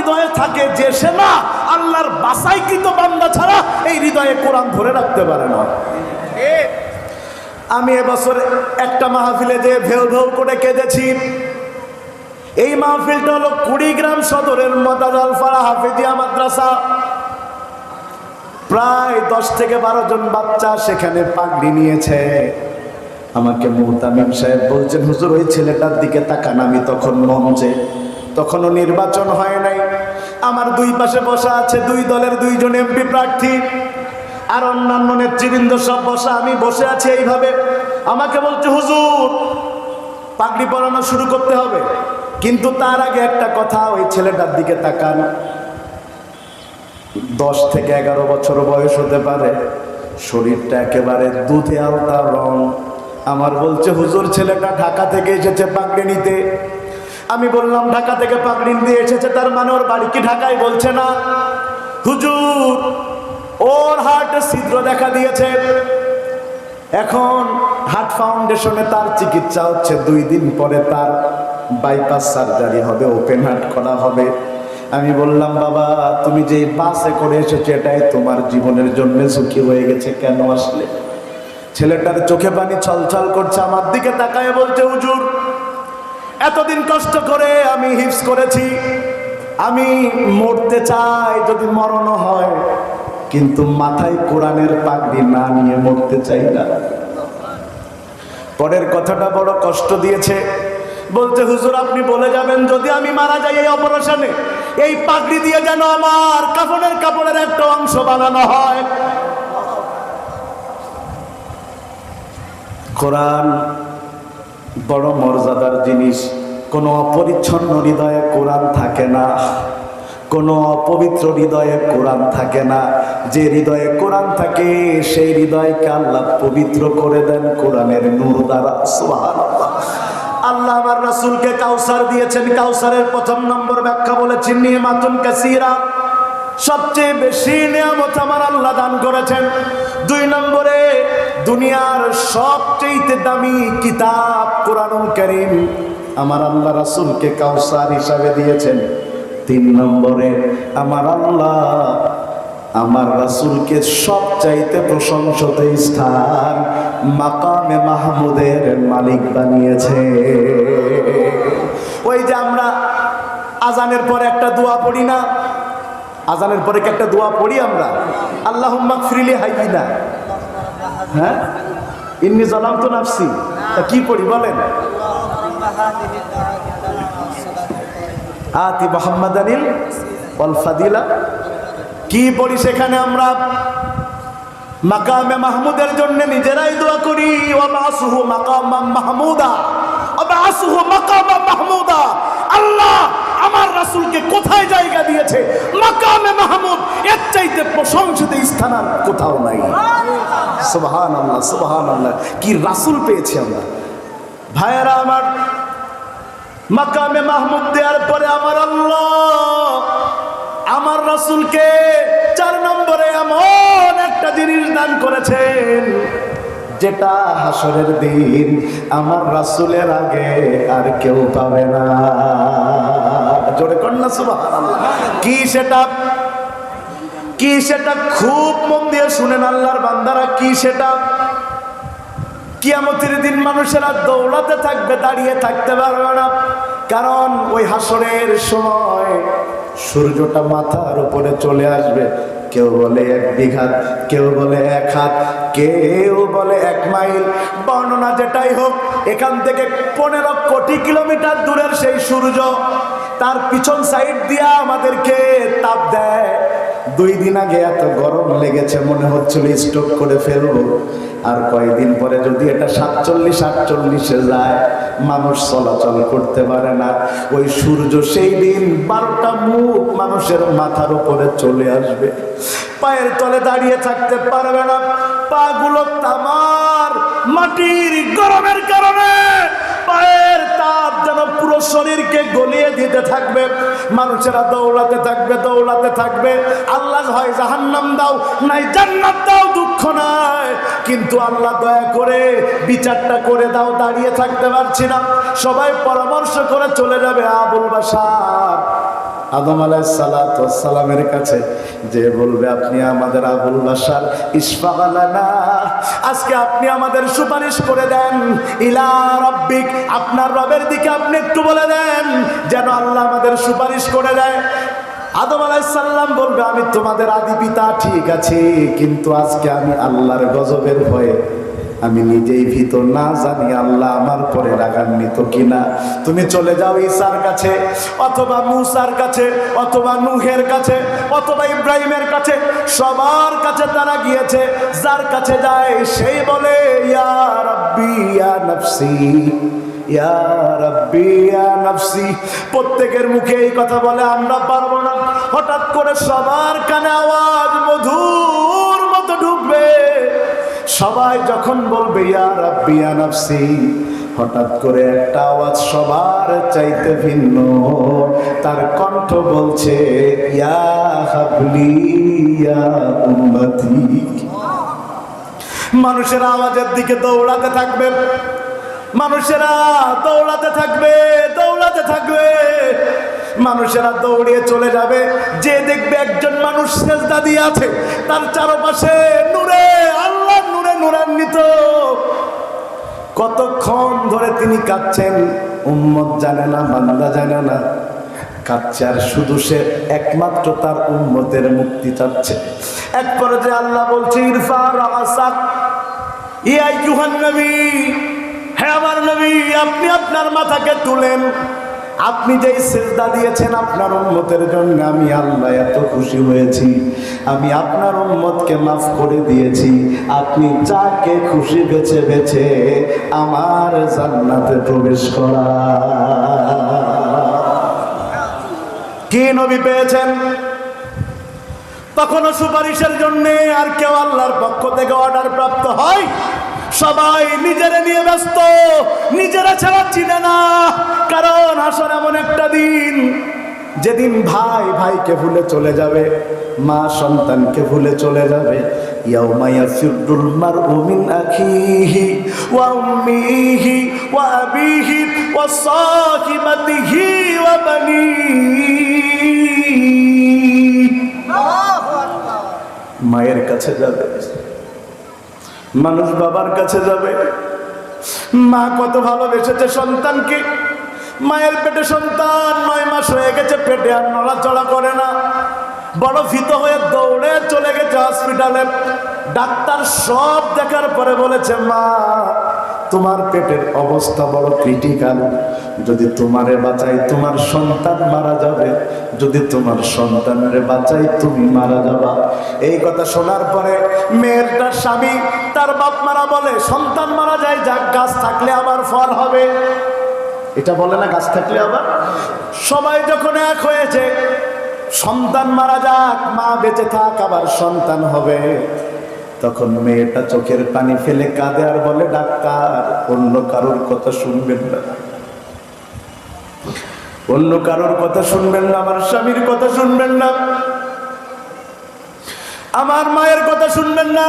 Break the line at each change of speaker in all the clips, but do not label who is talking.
হৃদয়ে থাকে যে সে না আল্লাহর বাছাইকৃত বান্দা ছাড়া এই হৃদয়ে কোরআন ধরে রাখতে পারে না। আমি এবছর একটা মাহফিলে যে ভেউ ভেউ করে কেঁদেছি। এই মাহফিলটা হলো কুড়িগ্রাম সদরের মতাজালপাড়া হাফেজিয়া মাদ্রাসা। প্রায় 10 থেকে 12 জন বাচ্চা সেখানে পাগড়ি নিয়েছে। আমাকে মুহতামিম সাহেব বলছেন, হুজুর ওই ছেলেটার দিকে তাকান। আমি তখন মঞ্চে, তখনও নির্বাচন হয় নাই, আমার দুই পাশে বসা আছে 2 দলের 2 জন এমপি প্রার্থী আর অন্যান্য নেতৃবৃন্দ সব বসা। আমি বসে আছি এইভাবে। আমাকে বলছে, হুজুর পাগড়ি পরানো শুরু করতে হবে, কিন্তু তার আগে একটা কথা, ওই ছেলেটার দিকে তাকান। 10 থেকে 11 বছর বয়স হতে পারে, শরীরটা একেবারে দুধে আলতা রং। আমার বলছে, হুজুর ছেলেটা ঢাকা থেকে এসেছে পাগড়ি নিতে। আমি বললাম, ঢাকা থেকে পাগড়ি নিতে এসেছে তার মানে ওর বাড়ি কি ঢাকায়? বলছে না হুজুর, ওর হার্টে ছিদ্র দেখা দিয়েছে, এখন হার্ট ফাউন্ডেশনে তার চিকিৎসা হচ্ছে। 2 দিন পরে তার বাইপাস সার্জারি হবে, ওপেন হার্ট করা হবে। আমি বললাম, বাবা তুমি যে বাসে করে এসেছো এটাই তোমার জীবনের জন্য ঝুঁকি হয়ে গেছে, কেন আসলে? ছেলেটার চোখে পানি ছলছল করছে, আমার দিকে তাকায় বলছে, হুজুর এতদিন কষ্ট করে আমি হিফজ করেছি, আমি মরতে চাই যদি মরণও হয়, কিন্তু মাথায় কোরআনের পাগড়ি না নিয়ে মরতে চাই না। পরের কথাটা বড় কষ্ট দিয়েছে। বলছে, হুজুর আপনি বলে যাবেন যদি আমি মারা যাই এই অপারেশনে, এই পাগড়ি দিয়ে যেন আমার কাফনের কাপড়ের একটা অংশ বানানো হয়। কোরআন বড় মর্যাদার জিনিস। কোনো অপরিচ্ছন্ন হৃদয়ে কোরআন থাকে না, কোনো অপবিত্র হৃদয়ে কোরআন থাকে না। যে হৃদয়ে কোরআন থাকে সেই হৃদয়কে আল্লাহ পবিত্র করে দেন কোরআনের নূর দ্বারা। সুবহানাল্লাহ। আল্লাহ আমার রাসূলকে কাউসার দিয়েছেন। কাউসারের 1 নম্বর ব্যাখ্যা বলেছেন, নিয়ামাতুন কাসীরা, সবচেয়ে বেশি নিয়ামত আমার আল্লাহ দান করেছেন। 2 নম্বরে দুনিয়ার সবচেয়ে দামি কিতাব কোরআনুল কারীম আমার আল্লাহ রাসূলকে কাউসার হিসাবে দিয়েছেন। 3 নম্বরে আমার আল্লাহ আমার রাসূলকে সবচাইতে প্রশংসিত স্থান মাকামে মাহমুদের মালিক বানিয়েছে। ওই যে আমরা আজানের পরে একটা দোয়া পড়ি না, আজানের পরে কি একটা দোয়া পড়ি আমরা, আল্লাহুম্মা গফিরলি হাইয়িনা, হ্যাঁ ইন্নী যালামতু নাফসি, তা কি পড়ি বলেন? আতি মুহাম্মাদানিল ওয়াল ফাদিলা। কি পড়ি সেখানে আমরা? মাকামে মাহমুদের জন্য নিজেরাই দোয়া করি, ওয়াবাসুহু মাকামান মাহমুদা, ওয়াবাসুহু মাকামান মাহমুদা। আল্লাহ আমার রাসূলকে কোথায় জায়গা দিয়েছে? মাকামে মাহমুদ। এর চাইতে প্রশংসিত স্থান আর কোথাও নাই। সুবহানাল্লাহ, সুবহানাল্লাহ। কি রাসূল পেয়েছি আমরা ভাইয়েরা আমার। মাকামে মাহমুদ দেওয়ার পরে আমার আল্লাহ আমার রাসূলকে 4 নম্বরে এমন একটা জিনিস দান করেছেন যেটা হাসরের দিন আমার রাসূলের আগে আর কেউ পাবে না। জোরে কন্যা সুবহানাল্লাহ। কি সেটা? কি সেটা? খুব মন দিয়ে শুনেন আল্লাহর বান্দারা। কি সেটা? কিয়ামতের দিন মানুষেরা দৌড়াতে থাকবে, দাঁড়িয়ে থাকতে পারবে না। কারণ ওই হাসরের সময় সূর্যটা মাথার উপরে চলে আসবে। কেউ বলে 1 বিঘা, কেউ বলে 1 হাত, কেউ বলে 1 মাইল। বর্ণনা যেটাই হোক, এখান থেকে 15 কোটি কিলোমিটার দূরের সেই সূর্য তার পিছন সাইড দিয়া আমাদেরকে তাপ দেয়। 2 দিন আগে এত গরম লেগেছে মনে হচ্ছিল স্ট্রোক করে ফেলবো। আর কয়েকদিন পরে যদি এটা 47-48-এ যায়, মানুষ চলাচল করতে পারে না। ওই সূর্য সেই দিন 12টা মুখ মানুষের মাথার উপরে চলে আসবে, পায়ের তলে দাঁড়িয়ে থাকতে পারবে না। পাগুলো তামার মাটির গরমের কারণে পায়ের তাপ যেন পুরো শরীরকে গলিয়ে দিতে থাকবে। মানুষেরা দৌড়াতে থাকবে, দৌড়াতে থাকবে। আল্লাহ হয় জাহান্নাম দাও, নাই জান্নাত দাও, দুঃখ নাই, কিন্তু আল্লাহ দয়া করে বিচারটা করে দাও। দাঁড়িয়ে থাকতে পারছি না। সবাই পরামর্শ করে চলে যাবে আবুল বাশার আদম আলাইহিস সালামের কাছে যে বলবে আপনি আমাদের আবুল বাশার ইশফাআলানা, আজকে আপনি আমাদের সুপারিশ করে দেন ইলা রাব্বিক, আপনার রবের দিকে আপনি একটু বলে দেন যেন আল্লাহ আমাদের সুপারিশ করে দেয়। আদম আলাইহিস সালাম বলবে আমি তোমাদের আদি পিতা ঠিক আছে, কিন্তু আজকে আমি আল্লাহর গজবের ভয়ে আমি নিজেই ভীত, না জানি আল্লাহ আমার পরে রাগান্বিত কিনা। তুমি চলে যাও ঈসার কাছে অথবা মূসার কাছে অথবা নূহের কাছে অথবা ইব্রাহিমের কাছে, সবার কাছে তারা গিয়েছে। যার কাছে যায় সেই বলে ইয়া রাব্বি ইয়া নাফসি, ইয়া রাব্বি ইয়া নাফসি। প্রত্যেকের মুখে এই কথা বলে আমরা পারবো না। হঠাৎ করে সবার কানে আওয়াজ মধুর মতো ঢুকবে। সবাই যখন বলবে ইয়া রাব্বি ইয়া নাফসি, হঠাৎ করে একটা আওয়াজ সবার চাইতে ভিন্ন, তার কণ্ঠ বলছে ইয়া হাবলি ইয়া উম্মতি। মানুষের আওয়াজের দিকে দৌড়াতে থাকবে, মানুষেরা দৌড়াতে থাকবে, দৌড়াতে থাকবে। মানুষেরা দৌড়িয়ে চলে যাবে, যে দেখবে একজন মানুষ সেজদা দিয়ে আছে, তার চারপাশে নূরে, আল্লাহর নূরে নূরান্বিত। কতক্ষণ ধরে তিনি কাঁদছেন উম্মত জানে না, বান্দা জানে না, কাঁদছে আর শুধু সে একমাত্র তার উম্মতের মুক্তি চাচ্ছে। এক পর্যায়ে আল্লাহ বলছে ইরফা রাসাক ইয়া আইয়ুহান নবী, হে আমার নবী আপনি আপনার মাথাকে তুলেন। আপনি যেই সিজদা দিয়েছেন আপনার উম্মতের জন্য আমি আল্লাহ এত খুশি হয়েছি, আমি আপনার উম্মতকে মাফ করে দিয়েছি। আপনি যাকে খুশি বেছে বেছে আমার জান্নাতে প্রবেশ করা। কি নবী পেয়েছেন? তখনও সুপারিশের জন্য আর কেউ আল্লাহর পক্ষ থেকে অর্ডার প্রাপ্ত হয়? সবাই নিজেরা নিয়ে ব্যস্ত, নিজেরা ছাড়া চিনে না। কারণ হাসর এমন একটা দিন যেদিন ভাই ভাইকে ভুলে চলে যাবে, মা সন্তানকে ভুলে চলে যাবে। ইয়াউমা ইয়াফিরুল মারউ মিন আখিহি ওয়া উম্মিহি ওয়া আবিহি ওয়া সাহিবাতিহি ওয়া বানিহি। মায়ের কাছে যাবে মানুষ, বাবার কাছে যাবে। মা কত ভালোবেসেছে সন্তানকে, মায়ের পেটে সন্তান 9 মাস হয়ে গেছে, পেটে আর নড়াচড়া করে না, বড় ভীত হয়ে দৌড়ে চলে গেছে হসপিটালে। ডাক্তার সব দেখার পরে বলেছে মা তোমার পেটের অবস্থা বড় ক্রিটিক্যাল, যদি তোমারে বাঁচাই তোমার সন্তান মারা যাবে, যদি তোমার সন্তানের বাঁচাই তুমি মারা যাবা। এই কথা শোনার পরে মেয়েরটার স্বামী তার বাপ মারা বলে সন্তান মারা যায় যাক, গাছ থাকলে আবার ফল হবে। এটা বলে না গাছ থাকলে আবার। সবাই যখন এক হয়েছে সন্তান মারা যাক মা বেঁচে থাক আবার সন্তান হবে, তখন মেয়েটা চোখের পানি ফেলে কাঁদে আর বলে ডাক্তার অন্য কারোর কথা শুনবেন না, অন্য কারোর কথা শুনবেন না, আমার স্বামীর কথা শুনবেন না, আমার মায়ের কথা শুনবেন না,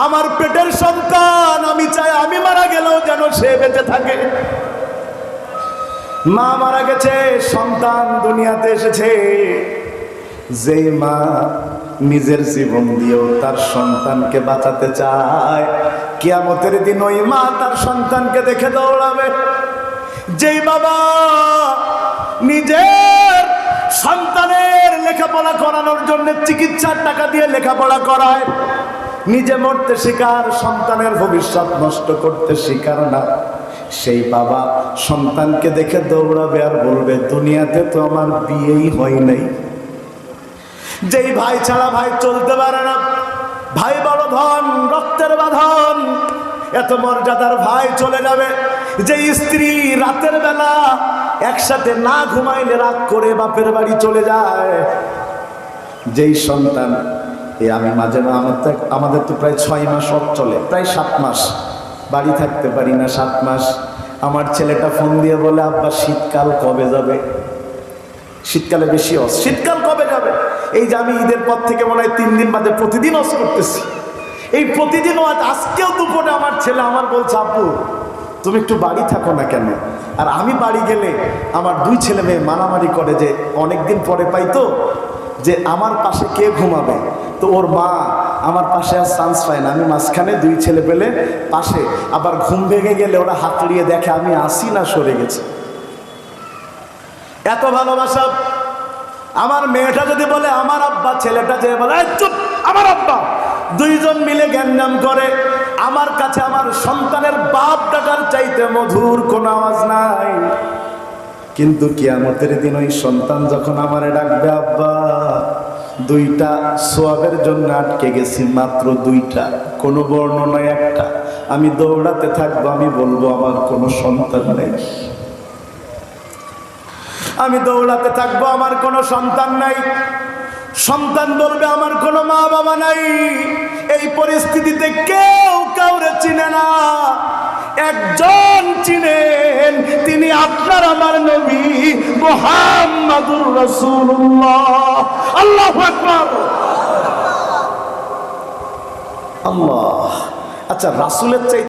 আমার পেটের সন্তান আমি চাই আমি মারা গেলেও যেন সে বেঁচে থাকে। মা মারা গেছে, সন্তান দুনিয়াতে এসেছে। যেই মা নিজের জীবন দিয়েও তার সন্তানকে বাঁচাতে চায়, কিয়ামতের দিন ওই মা তার সন্তানকে দেখে দৌড়াবে। যেই বাবা নিজের সন্তানের লেখাপড়া করানোর জন্য চিকিৎসার টাকা দিয়ে লেখাপড়া করায়, নিজে মরতে শিকার, সন্তানের ভবিষ্যৎ নষ্ট করতে শিকার না, সেই বাবা সন্তানকে দেখে দৌড়াবে আর বলবে দুনিয়াতে তো আমার বিয়েই হয় নাই। যেই ভাই ছাড়া ভাই চলতে পারে না, ভাই বড় ধন, রক্তের বাঁধন, এত মর্যাদার ভাই চলে যাবে। যেই স্ত্রী রাতের বেলা একসাথে না ঘুমাইলে রাগ করে বাপের বাড়ি চলে যায়। যেই সন্তান আমি মাঝে আমাদের তো প্রায় 6 মাস অফ চলে, প্রায় 7 মাস বাড়ি থাকতে পারি না, 7 মাস। আমার ছেলেটা ফোন দিয়ে বলে আব্বা শীতকাল কবে যাবে? শীতকালে বেশি অস, শীতকাল কবে যাবে? এই যে আমি ঈদের পর থেকে মনে হয় 3 দিন বাদে প্রতিদিন অস করতেছি। এই প্রতিদিন আজকেও দুপুরে আমার ছেলে আমার বলছে আব্বু তুমি একটু বাড়ি থাকো না কেন? আর আমি বাড়ি গেলে আমার দুই ছেলে মেয়ে মারামারি করে যে অনেকদিন পরে পাইতো যে আমার পাশে কে ঘুমাবে। তো ওর মা আমার পাশে আর চান্স পায় না, আমি মাঝখানে, দুই ছেলে পেলে পাশে। আবার ঘুম ভেঙে গেলে ওরা হাত লিয়ে দেখে আমি আসি না সরে গেছে। এত ভালোবাসা। আমার মেয়েটা যদি বলে আমার আব্বা, ছেলেটা যে বলে চুপ আমার আব্বা, দুইজন মিলে জ্ঞানজাম করে। আমার কাছে আমার সন্তানের বাপ ডাকার চাইতে মধুর কোনো আওয়াজ নাই। কিন্তু কিয়ামতের দিন ওই সন্তান যখন আমারে ডাকবে আব্বা, দুইটা সোয়াবের জন্য আটকে গেছি, মাত্র দুইটা, কোনো বর্ণনায় একটা, আমি দৌড়াতে থাকবো, আমি বলবো আমার কোনো সন্তান নেই। আমি দৌড়াতে থাকবো, আমার কোনো সন্তান নাই। সন্তান বলবে আমার কোনো মা বাবা নাই। এই পরিস্থিতিতে কেউ কাউরে চিনে না, একজন চিনেন, তিনি আপনার আমার নবী মুহাম্মাদুর রাসূলুল্লাহ। আল্লাহু আকবার। আল্লাহ। আচ্ছা, রাসূলের চাইতে